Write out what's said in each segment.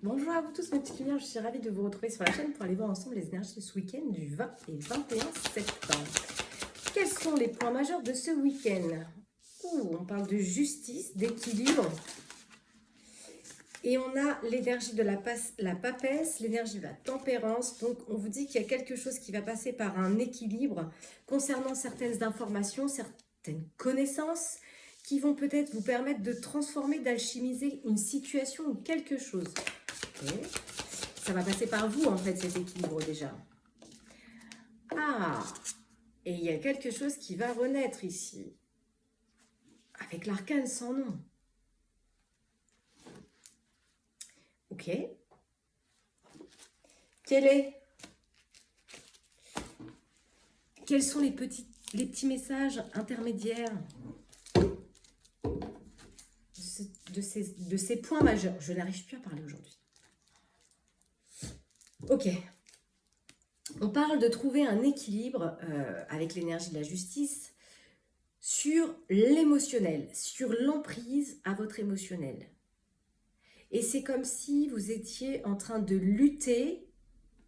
Bonjour à vous tous mes petites lumières, je suis ravie de vous retrouver sur la chaîne pour aller voir ensemble les énergies de ce week-end du 20 et 21 septembre. Quels sont les points majeurs de ce week-end? On parle de justice, d'équilibre. Et on a l'énergie de la papesse, l'énergie de la tempérance. Donc on vous dit qu'il y a quelque chose qui va passer par un équilibre concernant certaines informations, certaines connaissances qui vont peut-être vous permettre de transformer, d'alchimiser une situation ou quelque chose. Okay. Ça va passer par vous, en fait, cet équilibre déjà. Ah, et il y a quelque chose qui va renaître ici. Avec l'arcane sans nom. Ok. Quels sont les petits messages intermédiaires de ces points majeurs? Je n'arrive plus à parler aujourd'hui. Ok. On parle de trouver un équilibre avec l'énergie de la justice sur l'émotionnel, sur l'emprise à votre émotionnel. Et c'est comme si vous étiez en train de lutter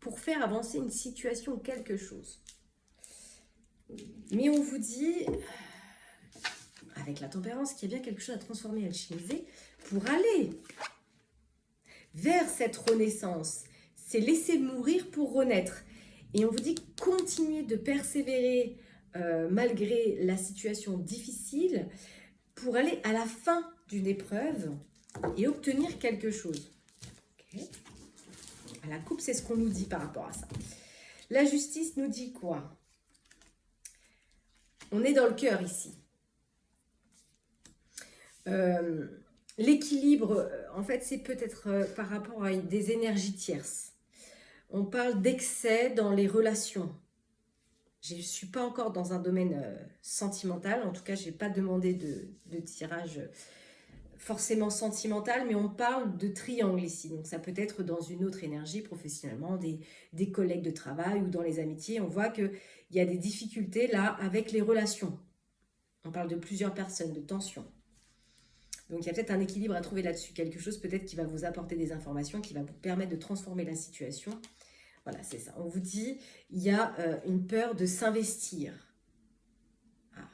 pour faire avancer une situation ou quelque chose. Mais on vous dit, avec la tempérance, qu'il y a bien quelque chose à transformer, à alchimiser pour aller vers cette renaissance. C'est laisser mourir pour renaître. Et on vous dit, continuez de persévérer malgré la situation difficile pour aller à la fin d'une épreuve et obtenir quelque chose. Okay. La coupe, c'est ce qu'on nous dit par rapport à ça. La justice nous dit quoi? On est dans le cœur ici. L'équilibre, en fait, c'est peut-être par rapport à des énergies tierces. On parle d'excès dans les relations. Je ne suis pas encore dans un domaine sentimental. En tout cas, je n'ai pas demandé de tirage forcément sentimental, mais on parle de triangle ici. Donc, ça peut être dans une autre énergie, professionnellement, des collègues de travail ou dans les amitiés. On voit qu'il y a des difficultés là avec les relations. On parle de plusieurs personnes, de tension. Donc, il y a peut-être un équilibre à trouver là-dessus. Quelque chose peut-être qui va vous apporter des informations, qui va vous permettre de transformer la situation. Voilà, c'est ça. On vous dit, il y a une peur de s'investir. Ah.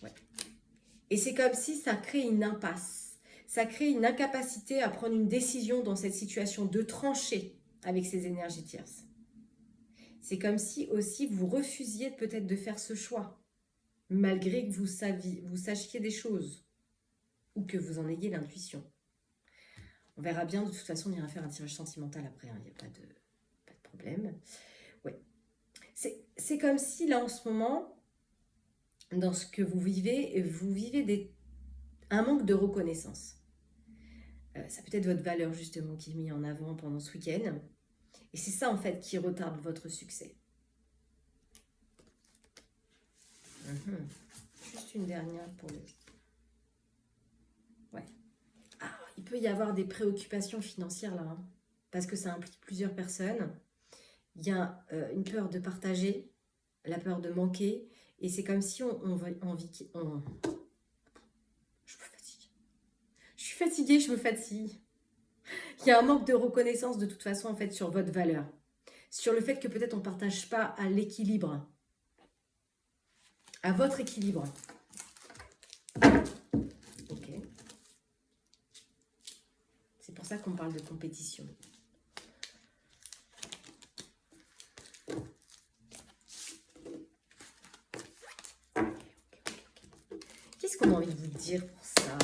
Ouais. Et c'est comme si ça crée une impasse. Ça crée une incapacité à prendre une décision dans cette situation, de trancher avec ces énergies tierces. C'est comme si aussi vous refusiez peut-être de faire ce choix, malgré que vous sachiez des choses, ou que vous en ayez l'intuition. On verra bien, de toute façon, on ira faire un tirage sentimental après, il n'y a pas de problème. Ouais. C'est comme si, là, en ce moment, dans ce que vous vivez un manque de reconnaissance. Ça peut être votre valeur, justement, qui est mise en avant pendant ce week-end. Et c'est ça, en fait, qui retarde votre succès. Juste une dernière pour le... Ouais. Ah, il peut y avoir des préoccupations financières, là, hein, parce que ça implique plusieurs personnes. Il y a une peur de partager, la peur de manquer, et c'est comme si je me fatigue. Je suis fatiguée, je me fatigue. Il y a un manque de reconnaissance de toute façon, en fait, sur votre valeur. Sur le fait que peut-être on ne partage pas à l'équilibre. À votre équilibre. Ok. C'est pour ça qu'on parle de compétition. Qu'est-ce qu'on a envie de vous dire pour ça?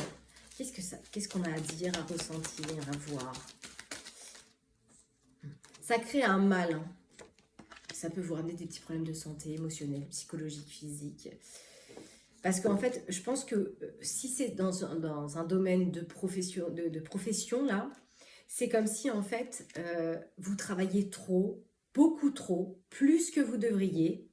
Qu'est-ce qu'on a à dire, à ressentir, à voir? Ça crée un mal. Hein. Ça peut vous ramener des petits problèmes de santé, émotionnels, psychologiques, physiques. Parce qu'en fait, je pense que si c'est dans un domaine de profession là, c'est comme si en fait, vous travaillez trop, beaucoup trop, plus que vous devriez,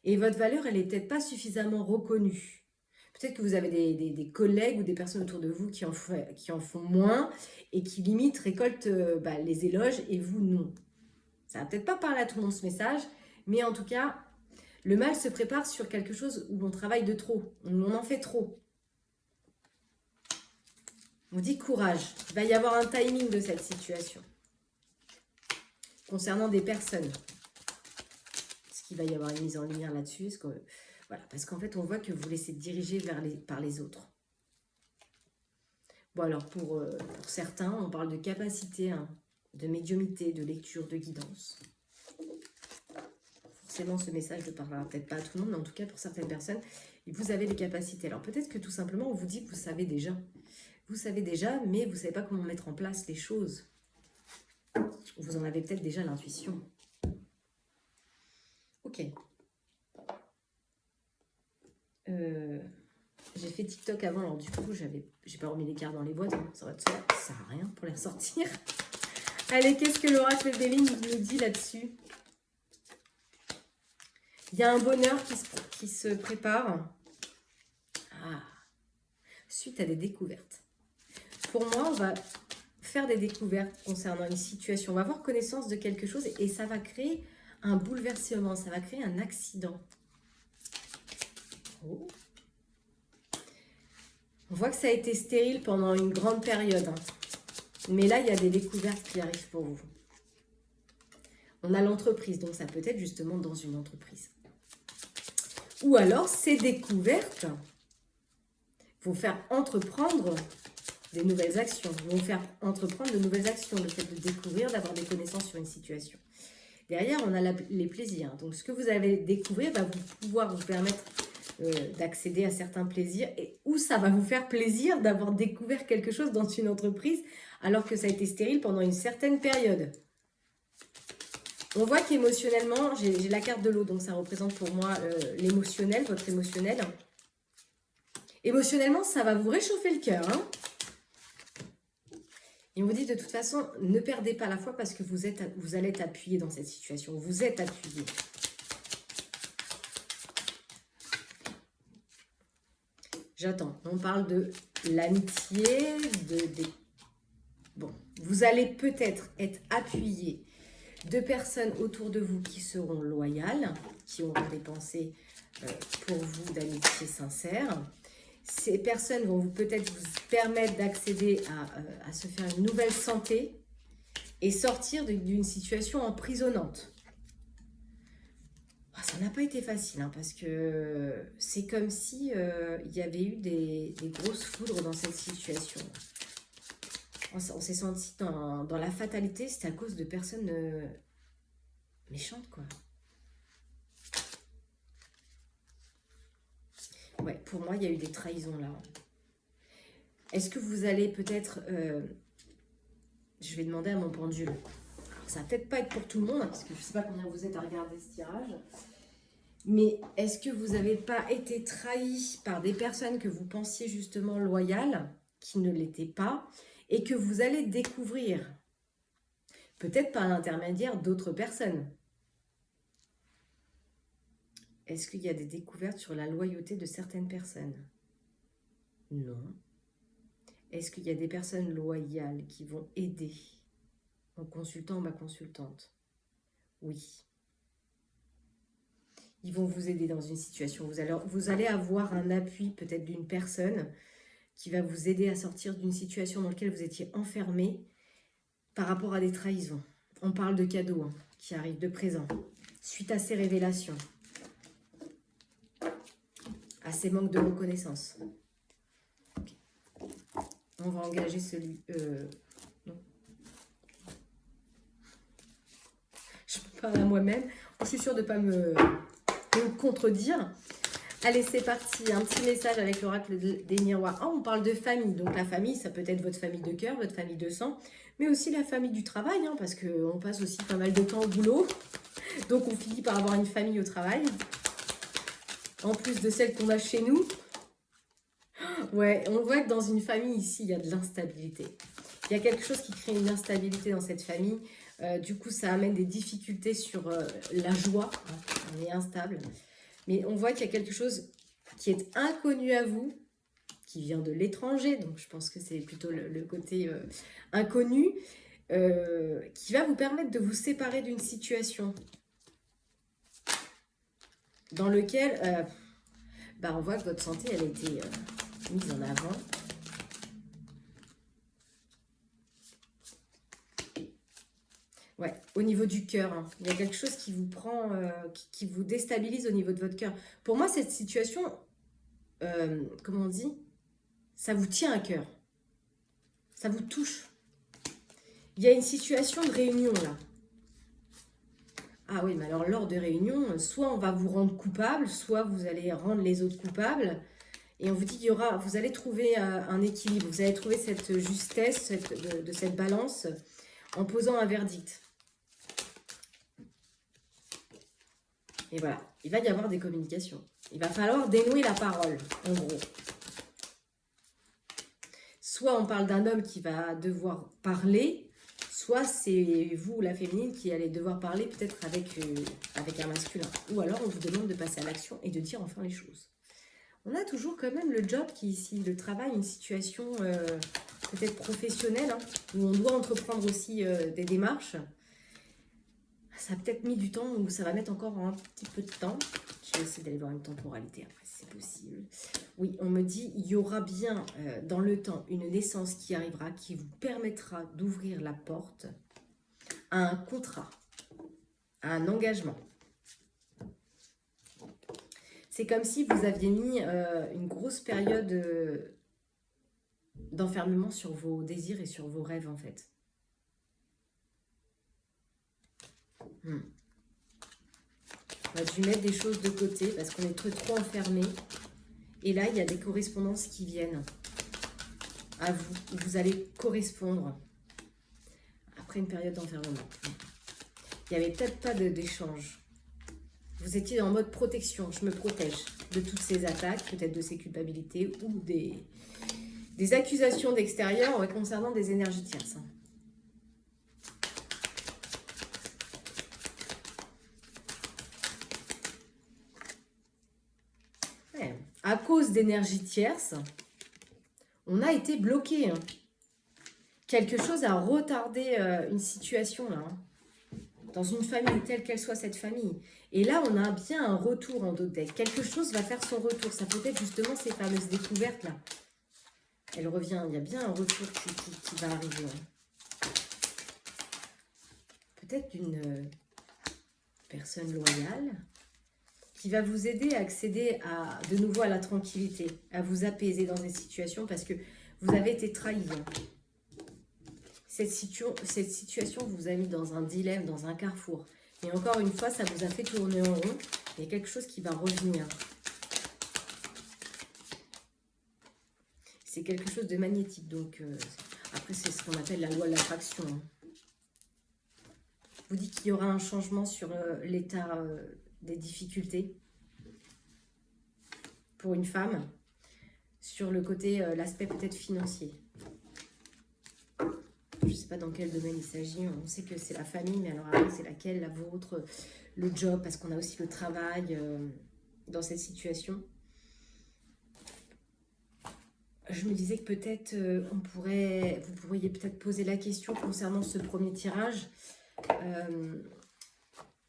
et votre valeur, elle n'est peut-être pas suffisamment reconnue. Peut-être que vous avez des collègues ou des personnes autour de vous qui en font moins et qui limite récoltent les éloges et vous non. Ça va peut-être pas parler à tout le monde ce message, mais en tout cas, le mal se prépare sur quelque chose où on travaille de trop, où on en fait trop. On vous dit courage. Il va y avoir un timing de cette situation. Concernant des personnes. Est-ce qu'il va y avoir une mise en lumière là-dessus? Voilà, parce qu'en fait, on voit que vous laissez diriger par les autres. Bon, alors, pour certains, on parle de capacité, hein, de médiumnité, de lecture, de guidance. Forcément, ce message ne parlera peut-être pas à tout le monde, mais en tout cas, pour certaines personnes, vous avez les capacités. Alors, peut-être que tout simplement, on vous dit que vous savez déjà. Vous savez déjà, mais vous ne savez pas comment mettre en place les choses. Vous en avez peut-être déjà l'intuition. Ok. J'ai fait TikTok avant, alors du coup, j'ai pas remis les cartes dans les boîtes. Hein. Ça sert à rien pour les ressortir. Allez, qu'est-ce que l'oracle des lignes nous dit là-dessus? Il y a un bonheur qui se prépare. Ah, suite à des découvertes. Pour moi, on va faire des découvertes concernant une situation. On va avoir connaissance de quelque chose et ça va créer un bouleversement, ça va créer un accident. Oh. On voit que ça a été stérile pendant une grande période. Hein. Mais là, il y a des découvertes qui arrivent pour vous. On a l'entreprise, donc ça peut être justement dans une entreprise. Ou alors, ces découvertes vont faire entreprendre des nouvelles actions, vont faire entreprendre de nouvelles actions, le fait de découvrir, d'avoir des connaissances sur une situation. Derrière, on a les plaisirs. Donc, ce que vous allez découvrir va pouvoir vous permettre d'accéder à certains plaisirs ou ça va vous faire plaisir d'avoir découvert quelque chose dans une entreprise alors que ça a été stérile pendant une certaine période. On voit qu'émotionnellement, j'ai la carte de l'eau, donc ça représente pour moi l'émotionnel, votre émotionnel. Émotionnellement, ça va vous réchauffer le cœur. Hein. Et on vous dit de toute façon, ne perdez pas la foi parce que vous allez être appuyé dans cette situation. Vous êtes appuyé. J'attends. On parle de l'amitié, Bon, vous allez peut-être être appuyé de personnes autour de vous qui seront loyales, qui auront des pensées pour vous d'amitié sincère. Ces personnes vont peut-être vous permettre d'accéder à se faire une nouvelle santé et sortir d'une situation emprisonnante. Ça n'a pas été facile, hein, parce que c'est comme si il y avait eu des grosses foudres dans cette situation. On s'est senti dans la fatalité, c'était à cause de personnes méchantes, quoi. Ouais, pour moi, il y a eu des trahisons là. Est-ce que vous allez peut-être... je vais demander à mon pendule. Alors, ça va peut-être pas être pour tout le monde, hein, parce que je ne sais pas combien vous êtes à regarder ce tirage. Mais est-ce que vous n'avez pas été trahi par des personnes que vous pensiez justement loyales, qui ne l'étaient pas, et que vous allez découvrir, peut-être par l'intermédiaire d'autres personnes? Est-ce qu'il y a des découvertes sur la loyauté de certaines personnes? Non. Est-ce qu'il y a des personnes loyales qui vont aider mon consultant ou ma consultante? Oui. Ils vont vous aider dans une situation. Vous allez avoir un appui peut-être d'une personne qui va vous aider à sortir d'une situation dans laquelle vous étiez enfermé par rapport à des trahisons. On parle de cadeaux hein, qui arrivent, de présents, suite à ces révélations, à ces manques de reconnaissance. Okay. On va engager celui... non. Je me parle à moi-même. Je suis sûre de ne pas me contredire. Allez, c'est parti. Un petit message avec l'oracle des miroirs. Oh, on parle de famille. Donc, la famille, ça peut être votre famille de cœur, votre famille de sang, mais aussi la famille du travail, hein, parce qu'on passe aussi pas mal de temps au boulot. Donc, on finit par avoir une famille au travail. En plus de celle qu'on a chez nous. Ouais, on voit que dans une famille, ici, il y a de l'instabilité. Il y a quelque chose qui crée une instabilité dans cette famille. Du coup, ça amène des difficultés sur la joie. On est instable. Mais on voit qu'il y a quelque chose qui est inconnu à vous, qui vient de l'étranger. Donc, je pense que c'est plutôt le côté inconnu, qui va vous permettre de vous séparer d'une situation dans laquelle on voit que votre santé, elle a été mise en avant. Ouais, au niveau du cœur, hein. Il y a quelque chose qui vous prend, qui vous déstabilise au niveau de votre cœur. Pour moi, cette situation, comment on dit, ça vous tient à cœur. Ça vous touche. Il y a une situation de réunion là. Ah oui, mais alors lors de réunion, soit on va vous rendre coupable, soit vous allez rendre les autres coupables. Et on vous dit qu'il y aura, vous allez trouver un équilibre, vous allez trouver cette justesse de cette balance en posant un verdict. Et voilà, il va y avoir des communications. Il va falloir dénouer la parole, en gros. Soit on parle d'un homme qui va devoir parler, soit c'est vous, la féminine, qui allez devoir parler peut-être avec un masculin. Ou alors on vous demande de passer à l'action et de dire enfin les choses. On a toujours quand même le job qui est ici, le travail, une situation peut-être professionnelle, hein, où on doit entreprendre aussi des démarches. Ça a peut-être mis du temps, ou ça va mettre encore un petit peu de temps. Je vais essayer d'aller voir une temporalité après, si c'est possible. Oui, on me dit, il y aura bien dans le temps une naissance qui arrivera, qui vous permettra d'ouvrir la porte à un contrat, à un engagement. C'est comme si vous aviez mis une grosse période d'enfermement sur vos désirs et sur vos rêves, en fait. On a dû mettre des choses de côté parce qu'on est trop enfermé. Et là, il y a des correspondances qui viennent à vous. Vous allez correspondre après une période d'enfermement. Il n'y avait peut-être pas d'échange. Vous étiez en mode protection. Je me protège de toutes ces attaques, peut-être de ces culpabilités ou des accusations d'extérieur concernant des énergies tierces. Ouais. À cause d'énergies tierces, on a été bloqué. Quelque chose a retardé une situation là. Dans une famille, telle qu'elle soit cette famille. Et là, on a bien un retour en deck. Quelque chose va faire son retour. Ça peut être justement ces fameuses découvertes-là. Elle revient. Il y a bien un retour qui va arriver. Peut-être d'une personne loyale qui va vous aider à accéder de nouveau à la tranquillité, à vous apaiser dans des situations parce que vous avez été trahi. Cette situation vous a mis dans un dilemme, dans un carrefour. Et encore une fois, ça vous a fait tourner en rond. Il y a quelque chose qui va revenir. C'est quelque chose de magnétique. Donc, après, c'est ce qu'on appelle la loi de l'attraction. Vous dites qu'il y aura un changement sur l'état des difficultés pour une femme. Sur le côté, l'aspect peut-être financier. Je ne sais pas dans quel domaine il s'agit. On sait que c'est la famille, mais alors après, c'est laquelle, la vôtre, le job, parce qu'on a aussi le travail dans cette situation. Je me disais que peut-être vous pourriez peut-être poser la question concernant ce premier tirage.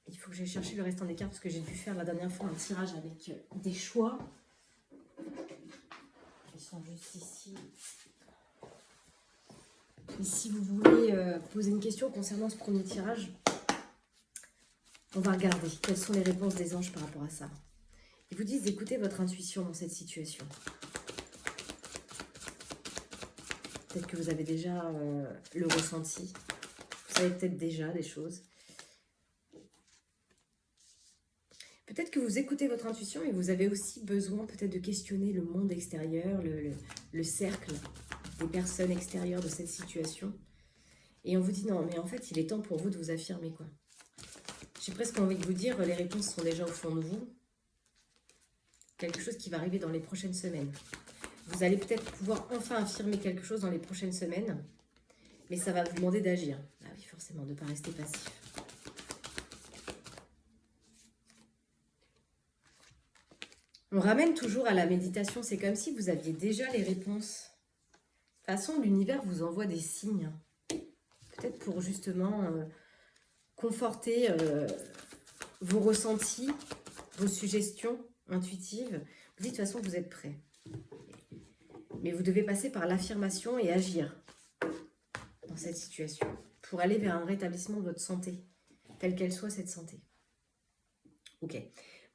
Il faut que j'aille chercher le restant des cartes parce que j'ai dû faire la dernière fois un tirage avec des choix. Ils sont juste ici. Et si vous voulez poser une question concernant ce premier tirage, on va regarder quelles sont les réponses des anges par rapport à ça. Ils vous disent d'écouter votre intuition dans cette situation. Peut-être que vous avez déjà le ressenti. Vous savez peut-être déjà des choses. Peut-être que vous écoutez votre intuition, mais vous avez aussi besoin peut-être de questionner le monde extérieur, le cercle des personnes extérieures de cette situation. Et on vous dit non, mais en fait, il est temps pour vous de vous affirmer, quoi. J'ai presque envie de vous dire, les réponses sont déjà au fond de vous. Quelque chose qui va arriver dans les prochaines semaines. Vous allez peut-être pouvoir enfin affirmer quelque chose dans les prochaines semaines, mais ça va vous demander d'agir. Ah oui, forcément, de ne pas rester passif. On ramène toujours à la méditation, c'est comme si vous aviez déjà les réponses. De toute façon, l'univers vous envoie des signes. Peut-être pour justement conforter vos ressentis, vos suggestions intuitives. Vous dites de toute façon, vous êtes prêts. Mais vous devez passer par l'affirmation et agir dans cette situation. pour aller vers un rétablissement de votre santé, telle qu'elle soit cette santé. Ok.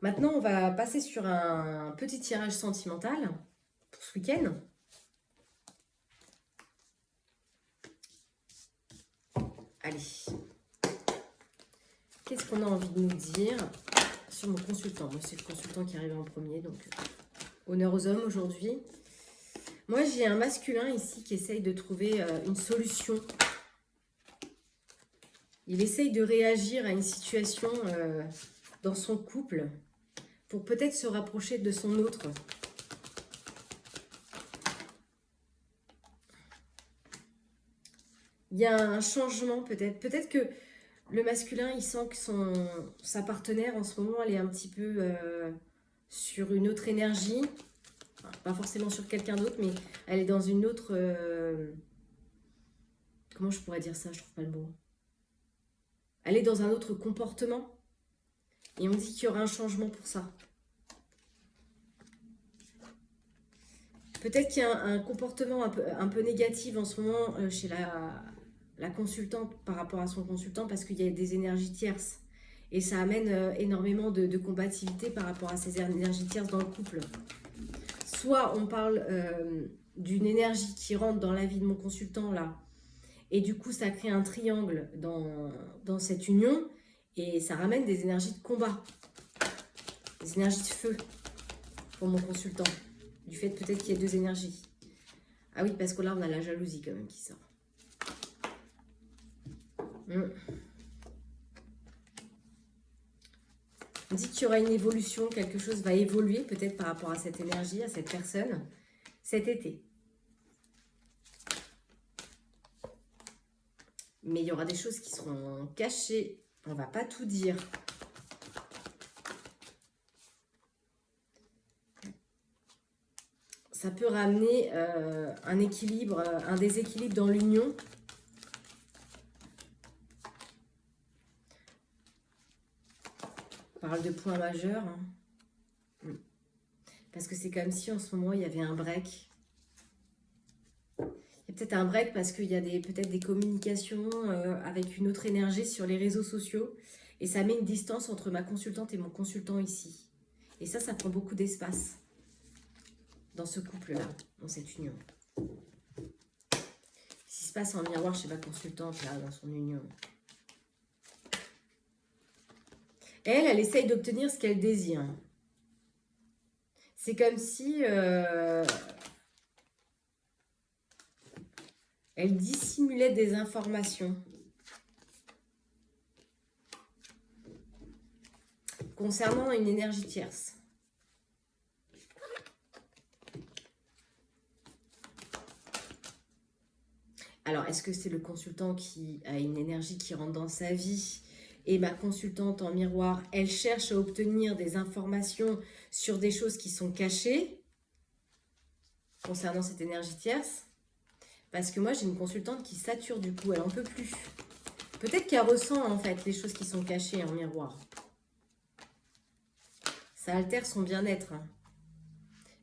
Maintenant, on va passer sur un petit tirage sentimental pour ce week-end. Allez. Qu'est-ce qu'on a envie de nous dire sur mon consultant? Moi, c'est le consultant qui arrive en premier, donc honneur aux hommes aujourd'hui. Moi, j'ai un masculin ici qui essaye de trouver une solution. Il essaye de réagir à une situation dans son couple pour peut-être se rapprocher de son autre. Il y a un changement peut-être. Peut-être que le masculin, il sent que sa partenaire, en ce moment, elle est un petit peu sur une autre énergie. Enfin, pas forcément sur quelqu'un d'autre, mais elle est dans une autre... comment je pourrais dire ça? Je trouve pas le mot. Elle est dans un autre comportement. Et on dit qu'il y aura un changement pour ça. Peut-être qu'il y a un comportement un peu négatif en ce moment chez la consultante par rapport à son consultant parce qu'il y a des énergies tierces. Et ça amène énormément de combativité par rapport à ces énergies tierces dans le couple. Soit on parle d'une énergie qui rentre dans la vie de mon consultant là, et du coup ça crée un triangle dans cette union, et ça ramène des énergies de combat, des énergies de feu pour mon consultant. Du fait peut-être qu'il y a deux énergies. Ah oui, parce que là, on a la jalousie quand même qui sort. On dit qu'il y aura une évolution, quelque chose va évoluer peut-être par rapport à cette énergie, à cette personne, cet été. Mais il y aura des choses qui seront cachées. On ne va pas tout dire. Ça peut ramener un équilibre, un déséquilibre dans l'union. On parle de points majeurs. Hein. Parce que c'est comme si en ce moment, il y avait un break. Il y a peut-être un break parce qu'il y a peut-être des communications avec une autre énergie sur les réseaux sociaux. Et ça met une distance entre ma consultante et mon consultant ici. Et ça prend beaucoup d'espace. Dans ce couple-là, dans cette union. Ce qui se passe en miroir chez ma consultante, là, dans son union. Elle essaye d'obtenir ce qu'elle désire. C'est comme si elle dissimulait des informations concernant une énergie tierce. Alors, est-ce que c'est le consultant qui a une énergie qui rentre dans sa vie et ma consultante en miroir, elle cherche à obtenir des informations sur des choses qui sont cachées concernant cette énergie tierce? Parce que moi, j'ai une consultante qui sature du coup, elle n'en peut plus. Peut-être qu'elle ressent en fait les choses qui sont cachées en miroir. Ça altère son bien-être. Hein.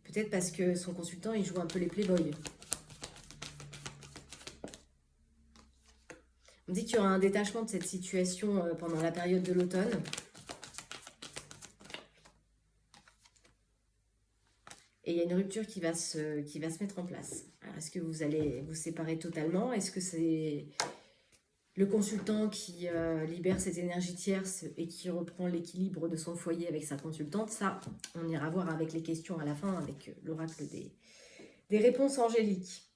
Peut-être parce que son consultant, il joue un peu les playboys. On dit qu'il y aura un détachement de cette situation pendant la période de l'automne. Et il y a une rupture qui va se mettre en place. Est-ce que vous allez vous séparer totalement? Est-ce que c'est le consultant qui libère cette énergie tierce et qui reprend l'équilibre de son foyer avec sa consultante? Ça, on ira voir avec les questions à la fin, avec l'oracle des réponses angéliques.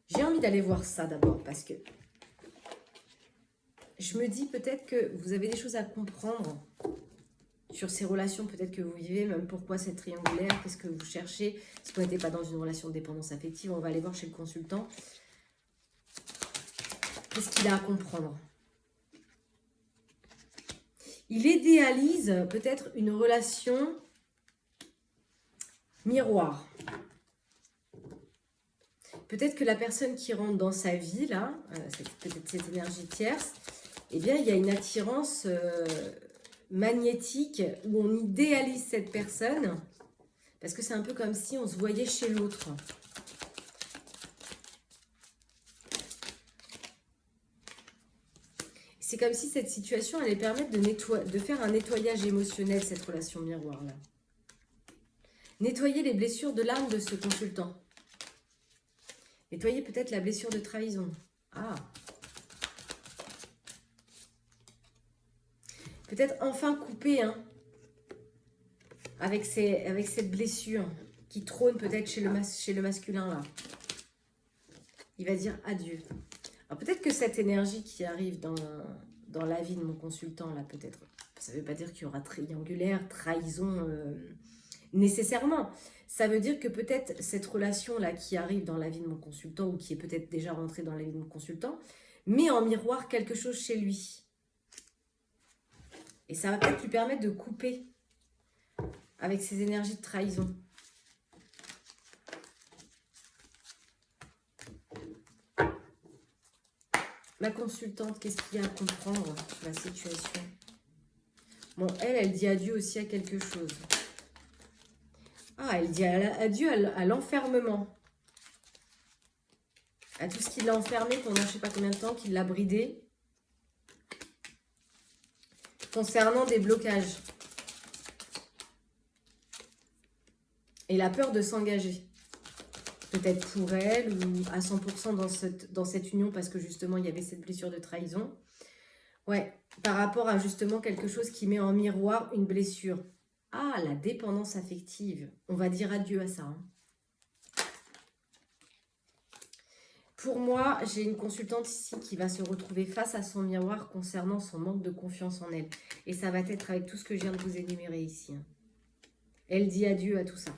J'ai envie d'aller voir ça d'abord parce que je me dis peut-être que vous avez des choses à comprendre sur ces relations, peut-être que vous vivez, même pourquoi c'est triangulaire, qu'est-ce que vous cherchez, si vous n'êtes pas dans une relation de dépendance affective, on va aller voir chez le consultant. Qu'est-ce qu'il a à comprendre? Il idéalise peut-être une relation miroir. Peut-être que la personne qui rentre dans sa vie, là, peut-être cette énergie tierce, eh bien, il y a une attirance magnétique où on idéalise cette personne parce que c'est un peu comme si on se voyait chez l'autre. C'est comme si cette situation allait permettre de faire un nettoyage émotionnel, cette relation miroir-là. Nettoyer les blessures de l'âme de ce consultant. Nettoyer peut-être la blessure de trahison. Ah. Peut-être enfin couper avec cette blessure qui trône peut-être chez le masculin là. Il va dire adieu. Alors peut-être que cette énergie qui arrive dans la vie de mon consultant là, peut-être, ça ne veut pas dire qu'il y aura triangulaire, trahison nécessairement. Ça veut dire que peut-être cette relation là qui arrive dans la vie de mon consultant ou qui est peut-être déjà rentrée dans la vie de mon consultant met en miroir quelque chose chez lui. Et ça va peut-être lui permettre de couper avec ces énergies de trahison. Ma consultante, qu'est-ce qu'il y a à comprendre sur la situation? Bon, elle dit adieu aussi à quelque chose. Ah, elle dit adieu à l'enfermement. À tout ce qui l'a enfermé pendant je ne sais pas combien de temps, qui l'a bridé. Concernant des blocages. Et la peur de s'engager. Peut-être pour elle ou à 100% dans cette union parce que justement il y avait cette blessure de trahison. Ouais, par rapport à justement quelque chose qui met en miroir une blessure. Ah, la dépendance affective. On va dire adieu à ça. Pour moi, j'ai une consultante ici qui va se retrouver face à son miroir concernant son manque de confiance en elle. Et ça va être avec tout ce que je viens de vous énumérer ici. Elle dit adieu à tout ça.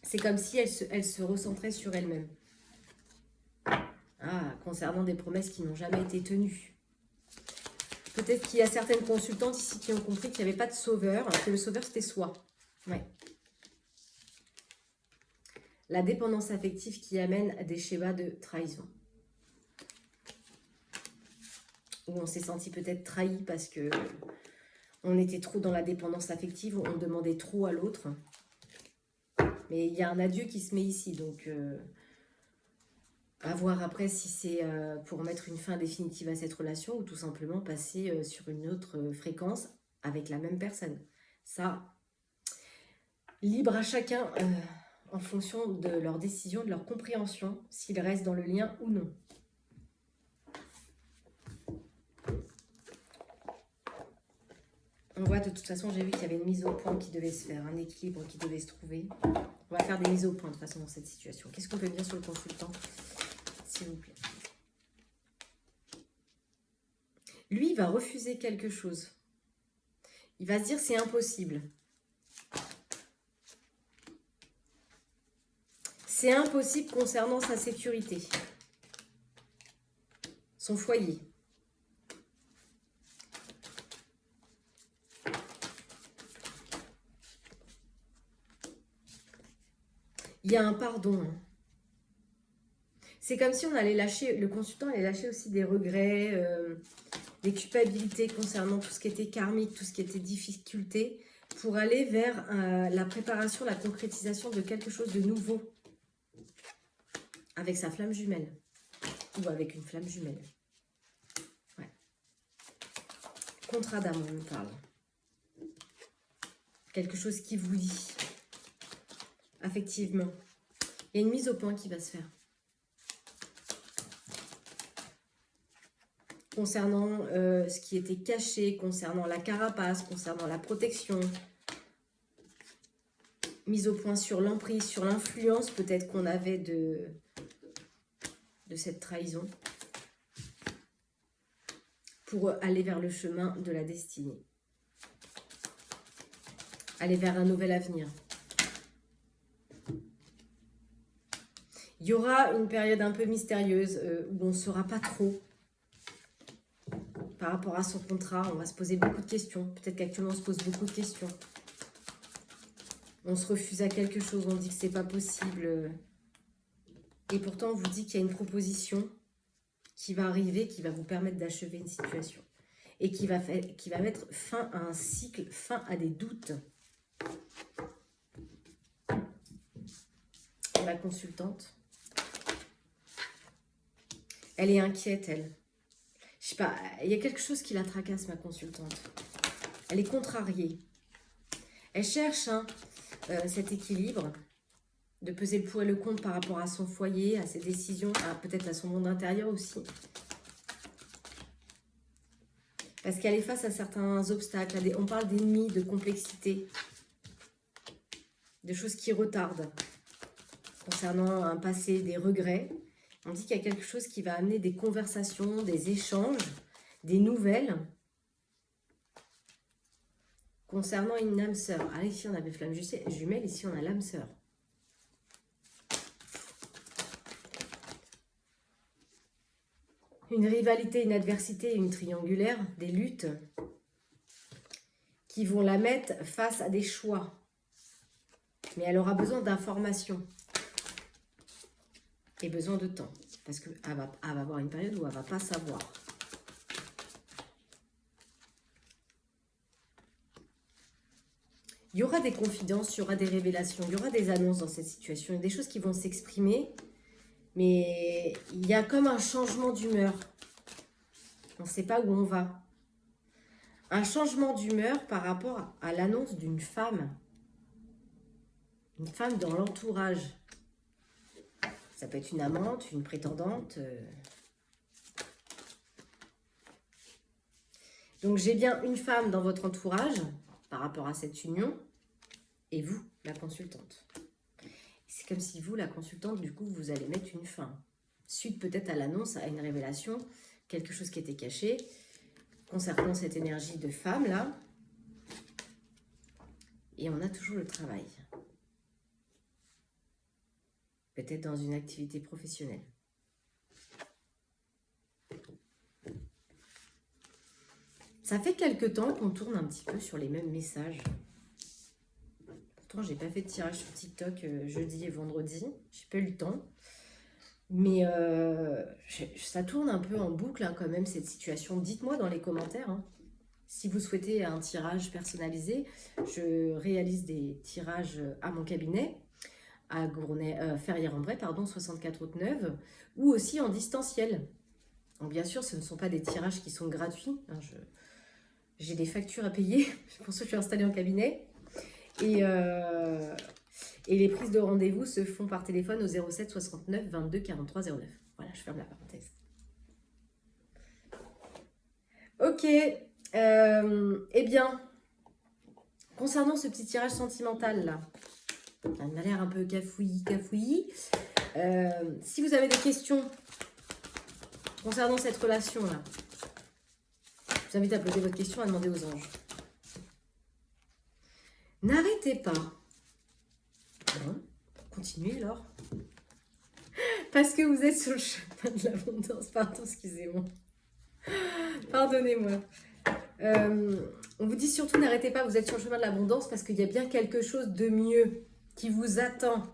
C'est comme si elle se recentrait sur elle-même. Ah, concernant des promesses qui n'ont jamais été tenues. Peut-être qu'il y a certaines consultantes ici qui ont compris qu'il n'y avait pas de sauveur, que le sauveur c'était soi. Ouais. La dépendance affective qui amène à des schémas de trahison. Où on s'est senti peut-être trahi parce que on était trop dans la dépendance affective, on demandait trop à l'autre. Mais il y a un adieu qui se met ici, donc à voir après si c'est pour mettre une fin définitive à cette relation ou tout simplement passer sur une autre fréquence avec la même personne. Ça, libre à chacun en fonction de leur décision, de leur compréhension, s'ils restent dans le lien ou non. On voit de toute façon, j'ai vu qu'il y avait une mise au point qui devait se faire, un équilibre qui devait se trouver. On va faire des mises au point de toute façon dans cette situation. Qu'est-ce qu'on peut dire sur le consultant, s'il vous plaît? Lui, il va refuser quelque chose. Il va se dire c'est impossible. C'est impossible concernant sa sécurité. Son foyer. Il y a un pardon. C'est comme si on allait lâcher, le consultant allait lâcher aussi des regrets, des culpabilités concernant tout ce qui était karmique, tout ce qui était difficulté, pour aller vers la préparation, la concrétisation de quelque chose de nouveau. Avec sa flamme jumelle. Ou avec une flamme jumelle. Ouais. Contrat d'amour, on nous parle. Quelque chose qui vous lie. Effectivement. Il y a une mise au point qui va se faire. Concernant ce qui était caché, concernant la carapace, concernant la protection. Mise au point sur l'emprise, sur l'influence peut-être qu'on avait de cette trahison. Pour aller vers le chemin de la destinée. Aller vers un nouvel avenir. Il y aura une période un peu mystérieuse où on ne saura pas trop par rapport à son contrat. On va se poser beaucoup de questions. Peut-être qu'actuellement on se pose beaucoup de questions. On se refuse à quelque chose, on dit que c'est pas possible. Et pourtant on vous dit qu'il y a une proposition qui va arriver, qui va vous permettre d'achever une situation. Et qui va mettre fin à un cycle, fin à des doutes. La consultante. Elle est inquiète, elle. Je Je sais pas, il y a quelque chose qui la tracasse, ma consultante. Elle est contrariée. Elle cherche cet équilibre, de peser le pour et le contre par rapport à son foyer, à ses décisions, peut-être à son monde intérieur aussi. Parce qu'elle est face à certains obstacles, on parle d'ennemis, de complexité, de choses qui retardent concernant un passé, des regrets. On dit qu'il y a quelque chose qui va amener des conversations, des échanges, des nouvelles concernant une âme sœur. Ah, ici on avait flamme jumelle, ici on a l'âme sœur. Une rivalité, une adversité, une triangulaire, des luttes qui vont la mettre face à des choix. Mais elle aura besoin d'informations et besoin de temps. Parce qu'elle va avoir une période où elle ne va pas savoir. Il y aura des confidences, il y aura des révélations, il y aura des annonces dans cette situation. Il y a des choses qui vont s'exprimer. Mais il y a comme un changement d'humeur. On ne sait pas où on va. Un changement d'humeur par rapport à l'annonce d'une femme. Une femme dans l'entourage. Ça peut être une amante, une prétendante. Donc j'ai bien une femme dans votre entourage par rapport à cette union. Et vous, la consultante. C'est comme si vous, la consultante, du coup, vous allez mettre une fin. Suite peut-être à l'annonce, à une révélation, quelque chose qui était caché, concernant cette énergie de femme, là. Et on a toujours le travail. Peut-être dans une activité professionnelle. Ça fait quelque temps qu'on tourne un petit peu sur les mêmes messages. Pourtant, j'ai pas fait de tirage sur TikTok jeudi et vendredi. J'ai pas eu le temps. Mais ça tourne un peu en boucle quand même, cette situation. Dites-moi dans les commentaires. Si vous souhaitez un tirage personnalisé, je réalise des tirages à mon cabinet, à Ferrières-en-Bray, 64 route Neuve, ou aussi en distanciel. Donc bien sûr, ce ne sont pas des tirages qui sont gratuits. J'ai des factures à payer pour ceux que je suis installée en cabinet. Et les prises de rendez-vous se font par téléphone au 07 69 22 43 09. Voilà, je ferme la parenthèse. Ok. Eh bien, concernant ce petit tirage sentimental là, il m'a l'air un peu cafouillis. Si vous avez des questions concernant cette relation là, je vous invite à poser votre question, à demander aux anges. N'arrêtez pas. Bon, continuez alors. Parce que vous êtes sur le chemin de l'abondance. Pardon, excusez-moi. Pardonnez-moi. On vous dit surtout n'arrêtez pas, vous êtes sur le chemin de l'abondance parce qu'il y a bien quelque chose de mieux qui vous attend.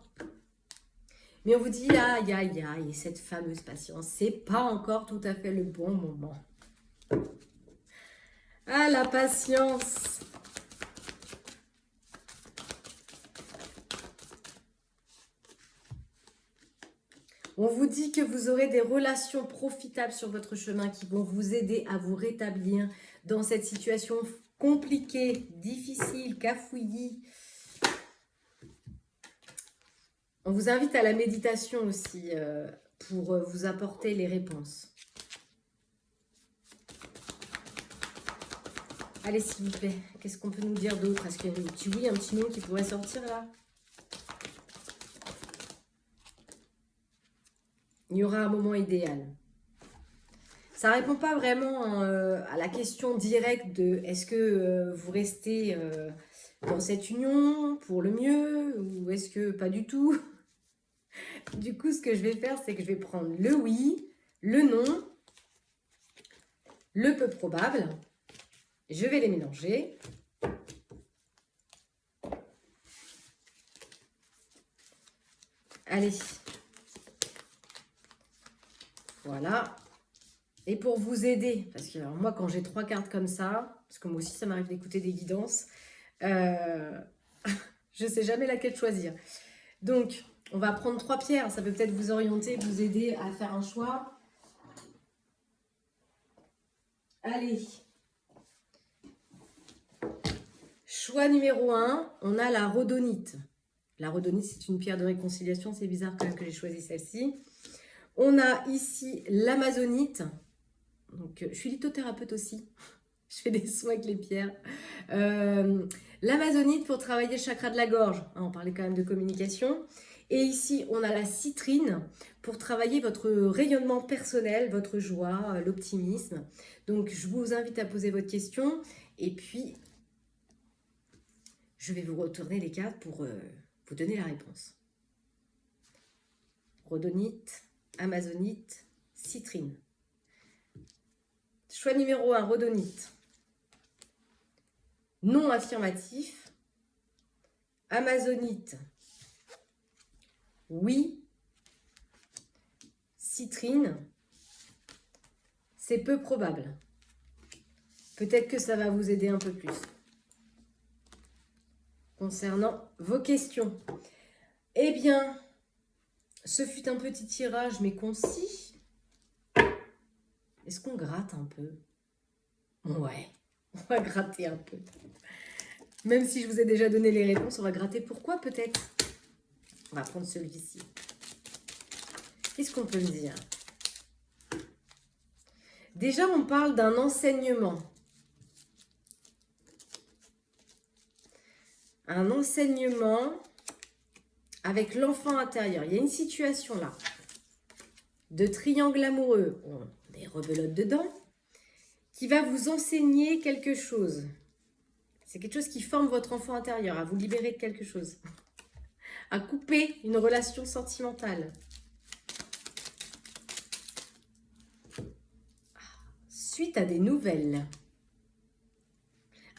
Mais on vous dit aïe, aïe, aïe, cette fameuse patience, c'est pas encore tout à fait le bon moment. Ah, la patience. On vous dit que vous aurez des relations profitables sur votre chemin qui vont vous aider à vous rétablir dans cette situation compliquée, difficile, cafouillie. On vous invite à la méditation aussi pour vous apporter les réponses. Allez, s'il vous plaît, qu'est-ce qu'on peut nous dire d'autre? Est-ce qu'il y a un petit oui, un petit non qui pourrait sortir là? Il y aura un moment idéal. Ça ne répond pas vraiment à la question directe de est-ce que vous restez dans cette union pour le mieux ou est-ce que pas du tout? Du coup, ce que je vais faire, c'est que je vais prendre le oui, le non, le peu probable. Je vais les mélanger. Allez. Voilà. Et pour vous aider, parce que alors, moi, quand j'ai 3 cartes comme ça, parce que moi aussi, ça m'arrive d'écouter des guidances, je ne sais jamais laquelle choisir. Donc, on va prendre 3 pierres. Ça peut peut-être vous orienter, vous aider à faire un choix. Allez. Choix numéro 1, on a la rhodonite. La rhodonite, c'est une pierre de réconciliation. C'est bizarre quand même que j'ai choisi celle-ci. On a ici l'amazonite. Donc, je suis lithothérapeute aussi. Je fais des soins avec les pierres. L'amazonite pour travailler le chakra de la gorge. On parlait quand même de communication. Et ici, on a la citrine pour travailler votre rayonnement personnel, votre joie, l'optimisme. Donc, je vous invite à poser votre question. Et puis, je vais vous retourner les cartes pour vous donner la réponse. Rhodonite, amazonite, citrine. Choix numéro 1, rhodonite. Non affirmatif. Amazonite. Oui. Citrine. C'est peu probable. Peut-être que ça va vous aider un peu plus. Concernant vos questions. Eh bien, ce fut un petit tirage, mais concis. Est-ce qu'on gratte un peu? Ouais, on va gratter un peu. Même si je vous ai déjà donné les réponses, on va gratter. Pourquoi peut-être? On va prendre celui-ci. Qu'est-ce qu'on peut me dire? Déjà, on parle d'un enseignement. Un enseignement avec l'enfant intérieur. Il y a une situation là de triangle amoureux. On a des rebelotes dedans. Qui va vous enseigner quelque chose. C'est quelque chose qui forme votre enfant intérieur, à vous libérer de quelque chose. À couper une relation sentimentale. Suite à des nouvelles.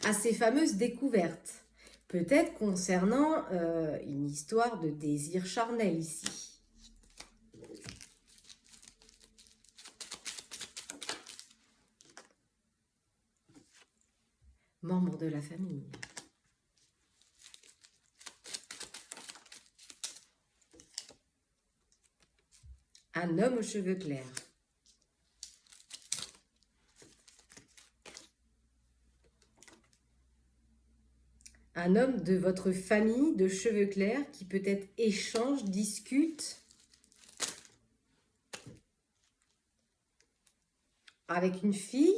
À ces fameuses découvertes. Peut-être concernant une histoire de désir charnel ici. Membre de la famille. Un homme aux cheveux clairs. Un homme de votre famille de cheveux clairs qui peut-être échange, discute avec une fille.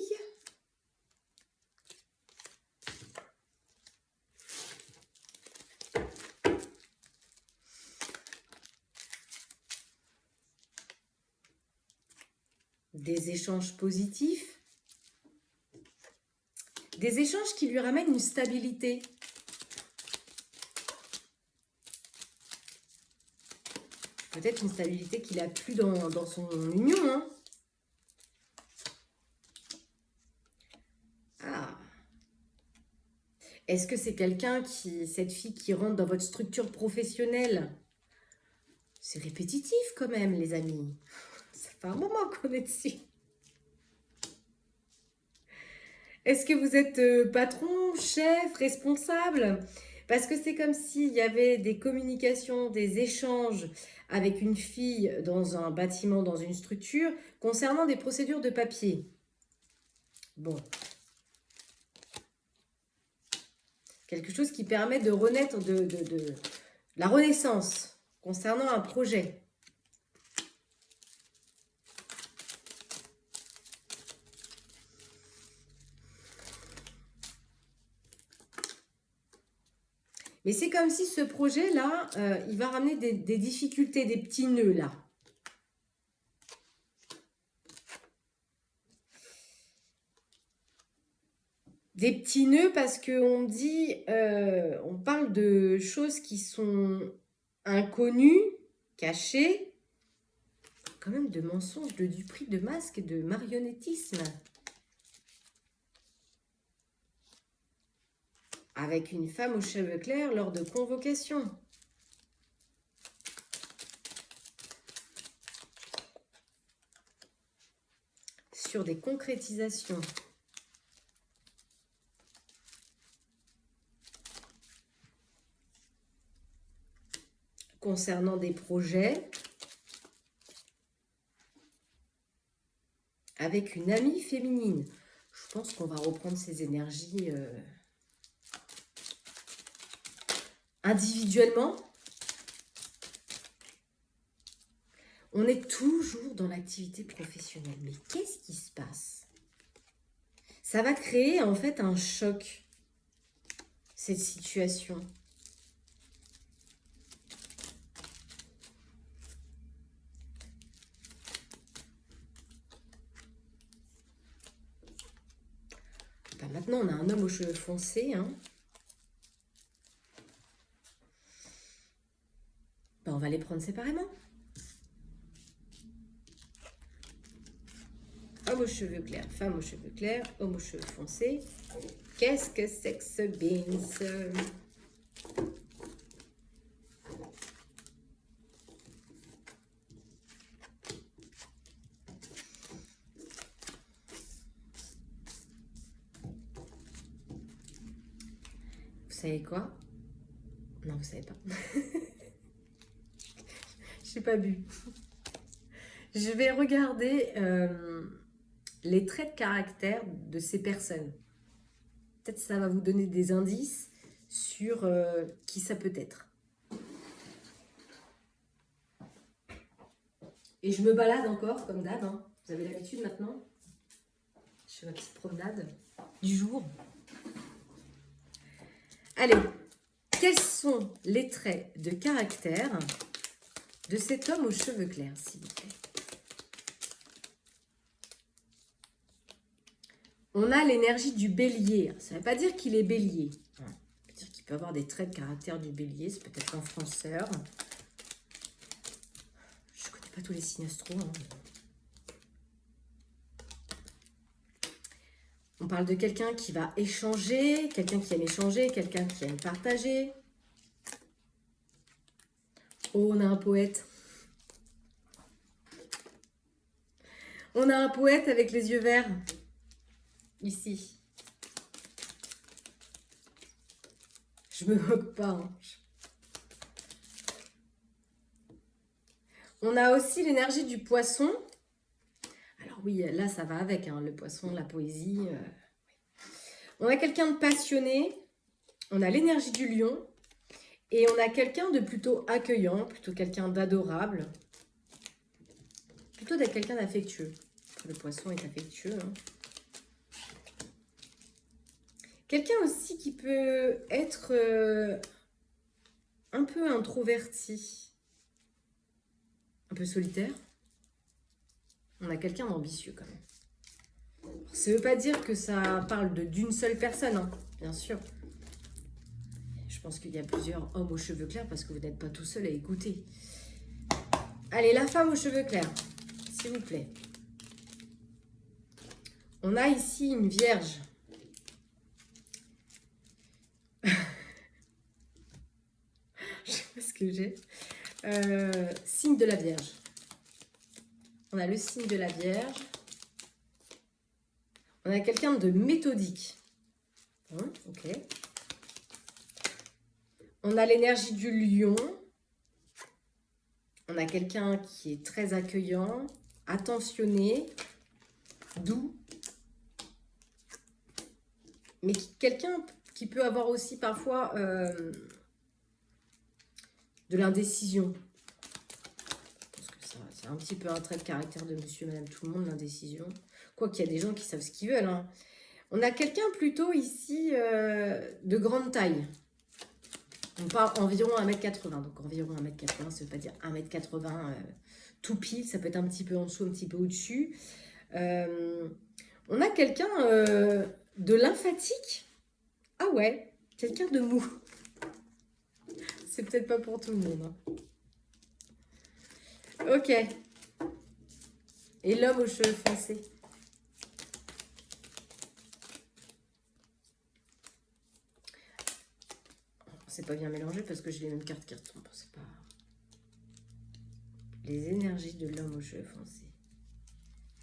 Des échanges positifs. Des échanges qui lui ramènent une stabilité. Peut-être une stabilité qu'il n'a plus dans son union. Hein. Ah. Est-ce que c'est quelqu'un cette fille qui rentre dans votre structure professionnelle? C'est répétitif quand même, les amis. Ça fait un moment qu'on est dessus. Est-ce que vous êtes patron, chef, responsable? Parce que c'est comme s'il y avait des communications, des échanges avec une fille dans un bâtiment, dans une structure, concernant des procédures de papier. Bon. Quelque chose qui permet de renaître de la renaissance concernant un projet. Mais c'est comme si ce projet-là, il va ramener des difficultés, des petits nœuds là. Des petits nœuds parce qu'on dit, on parle de choses qui sont inconnues, cachées, quand même de mensonges, de duperie, de masques, de marionnettisme. Avec une femme aux cheveux clairs lors de convocation. Sur des concrétisations. Concernant des projets. Avec une amie féminine. Je Je pense qu'on va reprendre ces énergies individuellement. On est toujours dans l'activité professionnelle. Mais qu'est-ce qui se passe? Ça va créer en fait un choc, cette situation. Ben maintenant, on a un homme aux cheveux foncés. Hein. Ben, on va les prendre séparément. Homme aux cheveux clairs, femme aux cheveux clairs, homme aux cheveux foncés. Qu'est-ce que c'est que ce beans? Vous savez quoi? Non, vous savez pas. J'ai pas bu. Je vais regarder les traits de caractère de ces personnes. Peut-être ça va vous donner des indices sur qui ça peut être. Et je me balade encore, comme d'hab. Hein. Vous avez l'habitude maintenant. Je fais ma petite promenade du jour. Allez, quels sont les traits de caractère de cet homme aux cheveux clairs, s'il vous plaît? On a l'énergie du bélier. Ça ne veut pas dire qu'il est bélier. Ça veut dire qu'il peut avoir des traits de caractère du bélier. C'est peut-être un fonceur. Je ne connais pas tous les signes astro. Hein. On parle de quelqu'un qui va échanger, quelqu'un qui aime échanger, quelqu'un qui aime partager. Oh, on a un poète. On a un poète avec les yeux verts. Ici. Je me moque pas. Hein. On a aussi l'énergie du poisson. Alors oui, là, ça va avec, hein, le poisson, la poésie. On a quelqu'un de passionné. On a l'énergie du lion. Et on a quelqu'un de plutôt accueillant, plutôt quelqu'un d'adorable. Plutôt d'être quelqu'un d'affectueux. Le poisson est affectueux. Hein. Quelqu'un aussi qui peut être un peu introverti, un peu solitaire. On a quelqu'un d'ambitieux quand même. Ça ne veut pas dire que ça parle d'une seule personne, hein, bien sûr. Je pense qu'il y a plusieurs hommes aux cheveux clairs parce que vous n'êtes pas tout seul à écouter. Allez, la femme aux cheveux clairs, s'il vous plaît. On a ici une vierge. Je sais pas ce que j'ai. Signe de la Vierge. On a le signe de la Vierge. On a quelqu'un de méthodique. Ok. On a l'énergie du lion. On a quelqu'un qui est très accueillant, attentionné, doux. Mais quelqu'un qui peut avoir aussi parfois de l'indécision. Parce que ça, c'est un petit peu un trait de caractère de monsieur et madame tout le monde, l'indécision. Quoi qu'il y a des gens qui savent ce qu'ils veulent. Hein. On a quelqu'un plutôt ici de grande taille. On parle environ 1m80. Donc environ 1m80, ça ne veut pas dire 1m80 tout pile. Ça peut être un petit peu en dessous, un petit peu au-dessus. On a quelqu'un de lymphatique. Ah ouais, quelqu'un de mou. C'est peut-être pas pour tout le monde. Hein. Ok. Et l'homme aux cheveux foncés. C'est pas bien mélangé parce que j'ai les mêmes cartes qui retombent. C'est pas... Les énergies de l'homme aux cheveux foncés.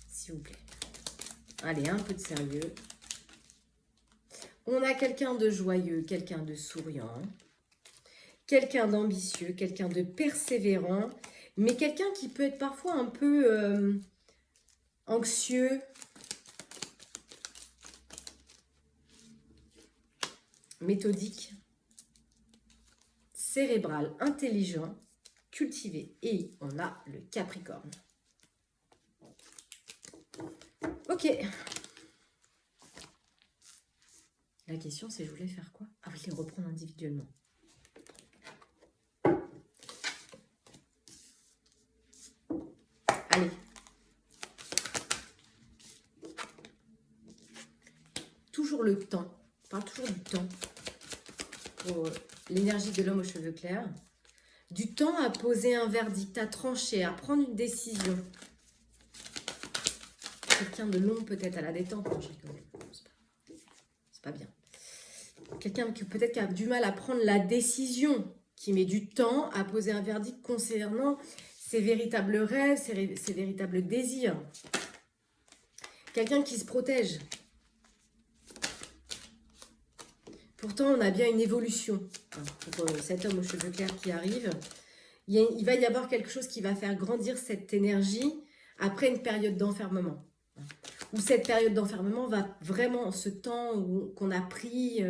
S'il vous plaît. Allez, un peu de sérieux. On a quelqu'un de joyeux, quelqu'un de souriant. Quelqu'un d'ambitieux, quelqu'un de persévérant. Mais quelqu'un qui peut être parfois un peu anxieux. méthodique, cérébral, intelligent, cultivé. Et on a le Capricorne. Ok. La question, c'est je voulais faire quoi? Ah oui, les reprendre individuellement. Allez. Toujours le temps. On parle toujours du temps. Pour l'énergie de l'homme aux cheveux clairs. Du temps à poser un verdict, à trancher, à prendre une décision. Quelqu'un de long peut-être à la détente. Non, je rigole. C'est pas bien. Quelqu'un qui peut-être qui a du mal à prendre la décision, qui met du temps à poser un verdict concernant ses véritables rêves, ses véritables désirs. Quelqu'un qui se protège. Pourtant, on a bien une évolution pour cet homme aux cheveux clairs qui arrive. Il va y avoir quelque chose qui va faire grandir cette énergie après une période d'enfermement. Où cette période d'enfermement va vraiment, ce temps qu'on a pris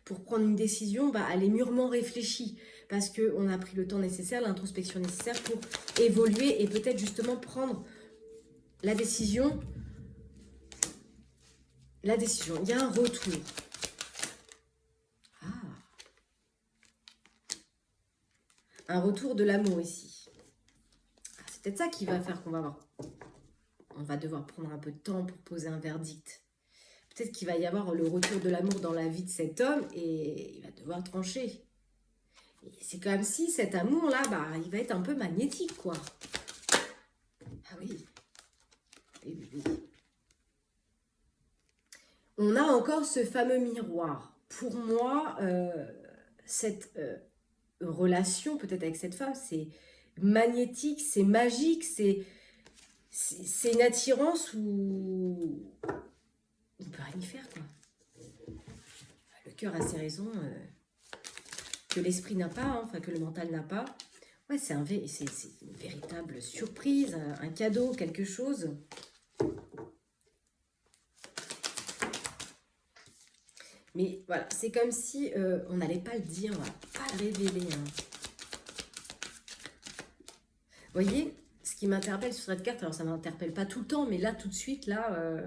pour prendre une décision, elle est mûrement réfléchie. Parce qu'on a pris le temps nécessaire, l'introspection nécessaire pour évoluer et peut-être justement prendre la décision. La décision, il y a un retour. Un retour de l'amour ici. C'est peut-être ça qui va faire qu'on va avoir... On va devoir prendre un peu de temps pour poser un verdict. Peut-être qu'il va y avoir le retour de l'amour dans la vie de cet homme et il va devoir trancher. Et c'est comme si cet amour-là, il va être un peu magnétique, quoi. Ah oui. Oui. On a encore ce fameux miroir. Pour moi, cette relation, peut-être avec cette femme, c'est magnétique, c'est magique, c'est une attirance où on ne peut rien y faire, quoi. Le cœur a ses raisons que l'esprit n'a pas, enfin que le mental n'a pas. Ouais, c'est une véritable surprise, un cadeau, quelque chose. Mais voilà, c'est comme si on n'allait pas le dire, on va pas le révéler. Vous voyez, ce qui m'interpelle sur cette carte, alors ça ne m'interpelle pas tout le temps, mais là, tout de suite, là,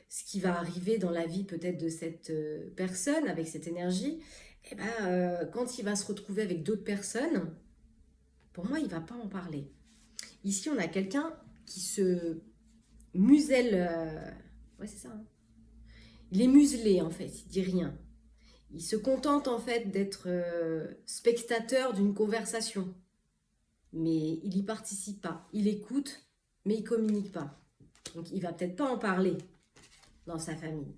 ce qui va arriver dans la vie peut-être de cette personne, avec cette énergie, quand il va se retrouver avec d'autres personnes, pour moi, il ne va pas en parler. Ici, on a quelqu'un qui se muselle. Ouais, c'est ça. Hein. Il est muselé, en fait. Il dit rien. Il se contente, en fait, d'être spectateur d'une conversation. Mais il n'y participe pas. Il écoute, mais il ne communique pas. Donc, il ne va peut-être pas en parler dans sa famille.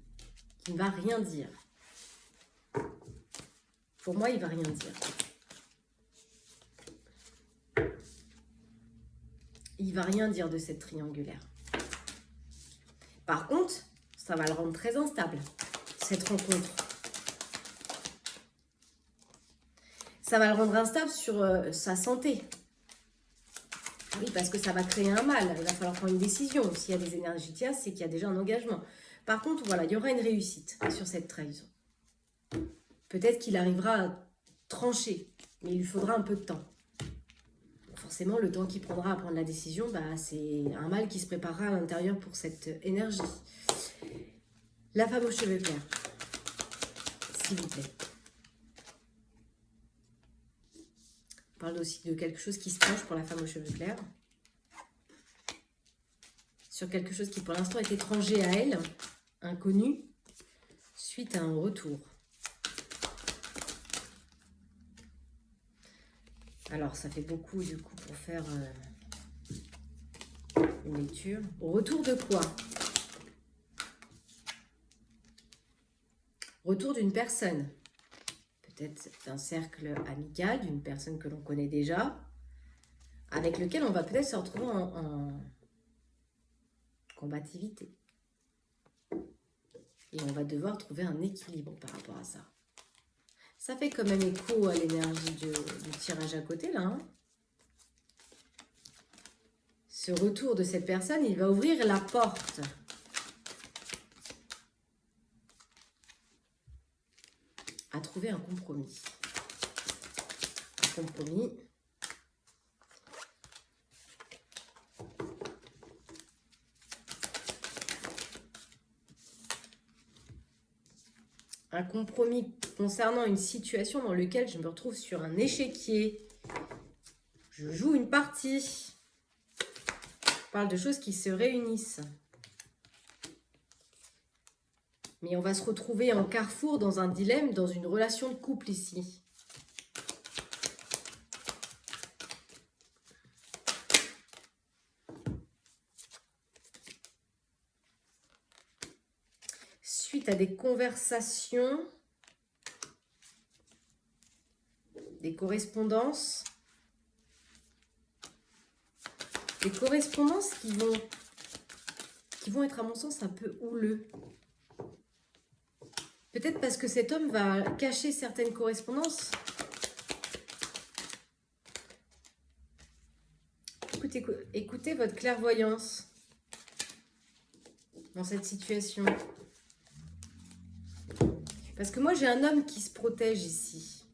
Il ne va rien dire. Pour moi, il ne va rien dire. Il ne va rien dire de cette triangulaire. Par contre, ça va le rendre très instable, cette rencontre. Ça va le rendre instable sur sa santé. Oui, parce que ça va créer un mal. Il va falloir prendre une décision. S'il y a des énergies tierces, c'est qu'il y a déjà un engagement. Par contre, voilà, il y aura une réussite sur cette trahison. Peut-être qu'il arrivera à trancher, mais il lui faudra un peu de temps. Forcément, le temps qu'il prendra à prendre la décision, c'est un mal qui se préparera à l'intérieur pour cette énergie. La femme aux cheveux clairs, s'il vous plaît. On parle aussi de quelque chose qui se penche pour la femme aux cheveux clairs. Sur quelque chose qui pour l'instant est étranger à elle, inconnu, suite à un retour. Alors, ça fait beaucoup du coup pour faire une lecture. Au retour de quoi? Retour d'une personne. Peut-être d'un cercle amical, d'une personne que l'on connaît déjà, avec lequel on va peut-être se retrouver en combativité. Et on va devoir trouver un équilibre par rapport à ça. Ça fait quand même écho à l'énergie du tirage à côté, là. Hein. Ce retour de cette personne, il va ouvrir la porte. À trouver un compromis. Un compromis. Un compromis concernant une situation dans laquelle je me retrouve sur un échiquier. Je joue une partie. On parle de choses qui se réunissent. Mais on va se retrouver en carrefour dans un dilemme, dans une relation de couple ici. Suite à des conversations, des correspondances. Des correspondances qui vont être à mon sens un peu houleux. Peut-être parce que cet homme va cacher certaines correspondances. Écoutez votre clairvoyance dans cette situation. Parce que moi, j'ai un homme qui se protège ici.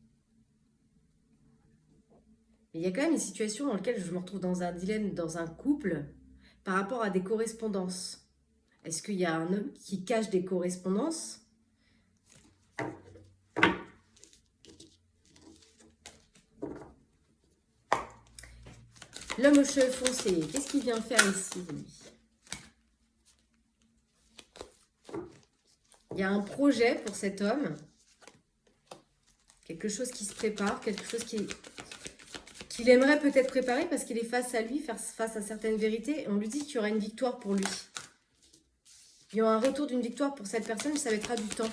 Mais il y a quand même une situation dans laquelle je me retrouve dans un dilemme, dans un couple, par rapport à des correspondances. Est-ce qu'il y a un homme qui cache des correspondances ? L'homme aux cheveux foncés, qu'est-ce qu'il vient faire ici, lui ? Il y a un projet pour cet homme, quelque chose qui se prépare, quelque chose qu'il aimerait peut-être préparer parce qu'il est face à lui, face à certaines vérités. Et on lui dit qu'il y aura une victoire pour lui. Il y aura un retour d'une victoire pour cette personne, mais ça mettra du temps.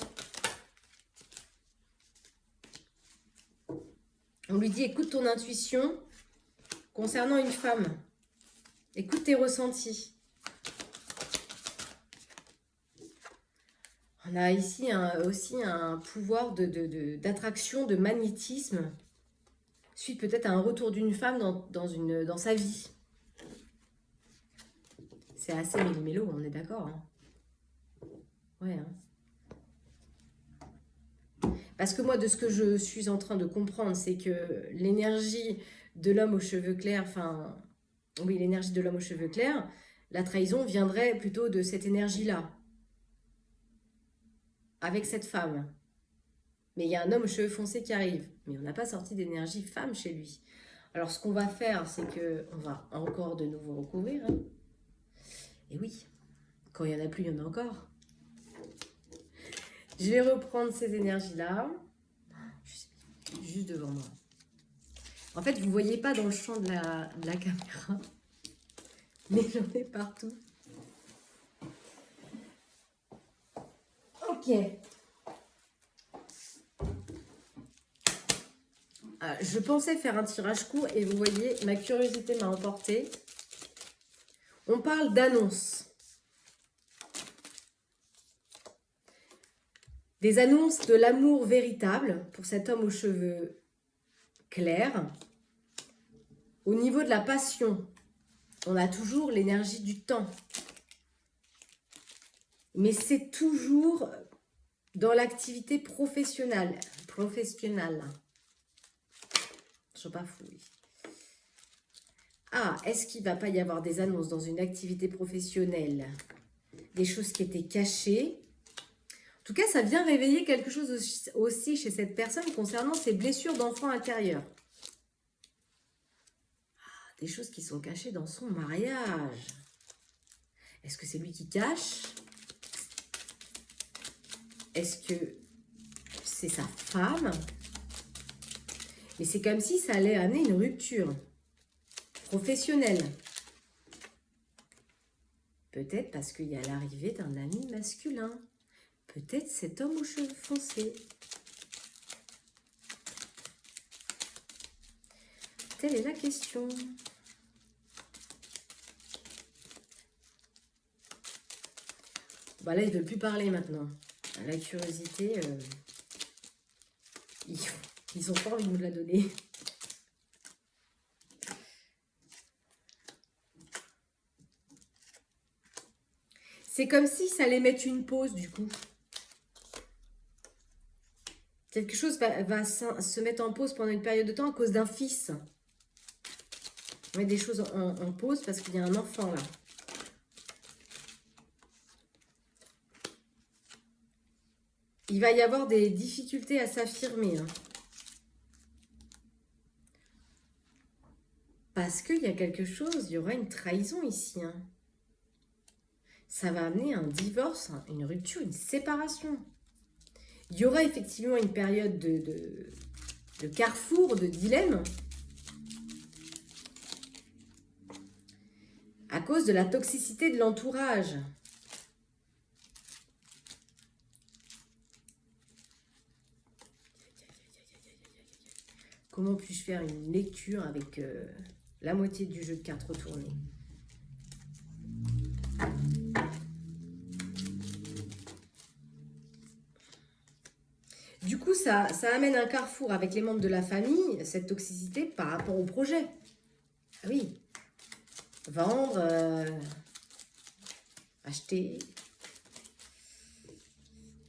On lui dit, écoute ton intuition concernant une femme. Écoute tes ressentis. On a ici aussi un pouvoir d'attraction, de magnétisme, suite peut-être à un retour d'une femme dans sa vie. C'est assez méli-mélo, on est d'accord, hein. Ouais. Hein. Parce que moi, de ce que je suis en train de comprendre, c'est que l'énergie de l'homme aux cheveux clairs, l'énergie de l'homme aux cheveux clairs, la trahison viendrait plutôt de cette énergie-là, avec cette femme. Mais il y a un homme aux cheveux foncés qui arrive, mais on n'a pas sorti d'énergie femme chez lui. Alors, ce qu'on va faire, c'est qu'on va encore de nouveau recouvrir. Hein. Et oui, quand il n'y en a plus, il y en a encore. Je vais reprendre ces énergies-là, juste devant moi. En fait, vous ne voyez pas dans le champ de la caméra, mais j'en ai partout. Ok. Je pensais faire un tirage court et vous voyez, ma curiosité m'a emporté. On parle d'annonces. Des annonces de l'amour véritable pour cet homme aux cheveux clairs. Au niveau de la passion, on a toujours l'énergie du temps. Mais c'est toujours dans l'activité professionnelle. Je ne bafouille. Ah, est-ce qu'il ne va pas y avoir des annonces dans une activité professionnelle? Des choses qui étaient cachées. En tout cas, ça vient réveiller quelque chose aussi chez cette personne concernant ses blessures d'enfant intérieur. Ah, des choses qui sont cachées dans son mariage. Est-ce que c'est lui qui cache? Est-ce que c'est sa femme? Mais c'est comme si ça allait amener une rupture professionnelle. Peut-être parce qu'il y a l'arrivée d'un ami masculin. Peut-être cet homme aux cheveux foncés. Telle est la question. Bah là, ils ne veulent plus parler maintenant. La curiosité, ils n'ont pas envie de nous la donner. C'est comme si ça allait mettre une pause du coup. Quelque chose va se mettre en pause pendant une période de temps à cause d'un fils. On met des choses en pause parce qu'il y a un enfant là. Il va y avoir des difficultés à s'affirmer. Hein. Parce qu'il y a quelque chose, il y aura une trahison ici. Hein. Ça va amener un divorce, une rupture, une séparation. Il y aura effectivement une période de carrefour, de dilemme. À cause de la toxicité de l'entourage. Comment puis-je faire une lecture avec la moitié du jeu de cartes retourné? Du coup, ça amène un carrefour avec les membres de la famille, cette toxicité par rapport au projet. Ah oui. Vendre, acheter.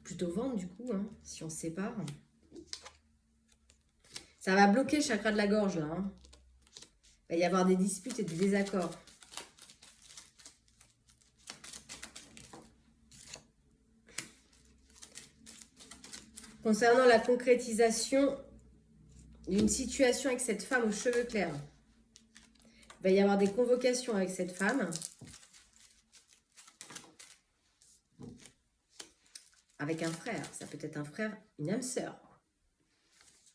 Plutôt vendre du coup, hein, si on se sépare. Ça va bloquer le chakra de la gorge là. Hein. Il va y avoir des disputes et des désaccords. Concernant la concrétisation d'une situation avec cette femme aux cheveux clairs. Il va y avoir des convocations avec cette femme. Avec un frère. Ça peut être un frère, une âme sœur.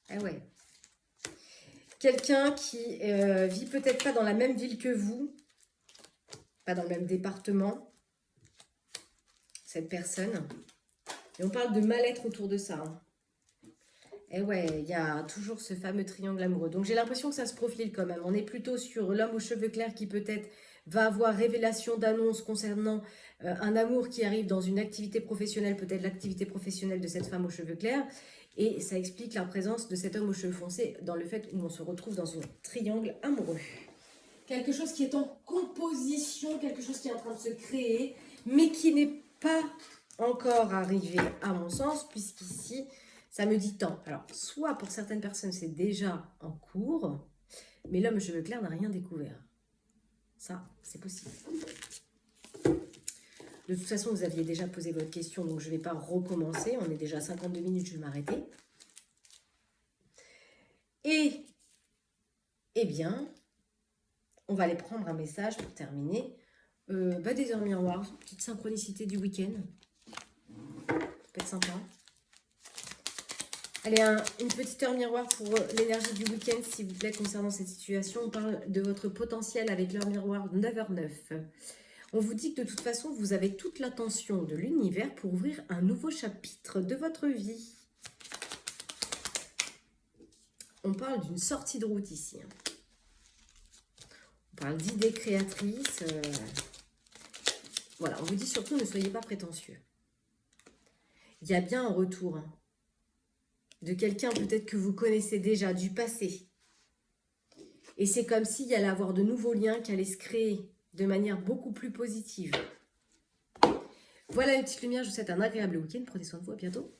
Ah ouais. Quelqu'un qui vit peut-être pas dans la même ville que vous. Pas dans le même département. Cette personne. Et on parle de mal-être autour de ça. Hein. Et ouais, il y a toujours ce fameux triangle amoureux. Donc j'ai l'impression que ça se profile quand même. On est plutôt sur l'homme aux cheveux clairs qui peut-être va avoir révélation d'annonce concernant un amour qui arrive dans une activité professionnelle, peut-être l'activité professionnelle de cette femme aux cheveux clairs. Et ça explique la présence de cet homme aux cheveux foncés dans le fait où on se retrouve dans un triangle amoureux. Quelque chose qui est en composition, quelque chose qui est en train de se créer, mais qui n'est pas encore arrivé à mon sens, puisqu'ici, ça me dit tant. Alors, soit pour certaines personnes, c'est déjà en cours, mais l'homme aux cheveux clairs n'a rien découvert. Ça, c'est possible. De toute façon, vous aviez déjà posé votre question, donc je ne vais pas recommencer. On est déjà à 52 minutes, je vais m'arrêter. Et, eh bien, on va aller prendre un message pour terminer. Des heures miroirs, petite synchronicité du week-end. Ça peut être sympa. Allez, une petite heure miroir pour l'énergie du week-end, s'il vous plaît, concernant cette situation. On parle de votre potentiel avec l'heure miroir 9h09. On vous dit que de toute façon, vous avez toute l'attention de l'univers pour ouvrir un nouveau chapitre de votre vie. On parle d'une sortie de route ici. On parle d'idées créatrices. Voilà, on vous dit surtout, ne soyez pas prétentieux. Il y a bien un retour de quelqu'un peut-être que vous connaissez déjà, du passé. Et c'est comme s'il y allait avoir de nouveaux liens qui allaient se créer de manière beaucoup plus positive. Voilà une petite lumière, je vous souhaite un agréable week-end, prenez soin de vous, à bientôt.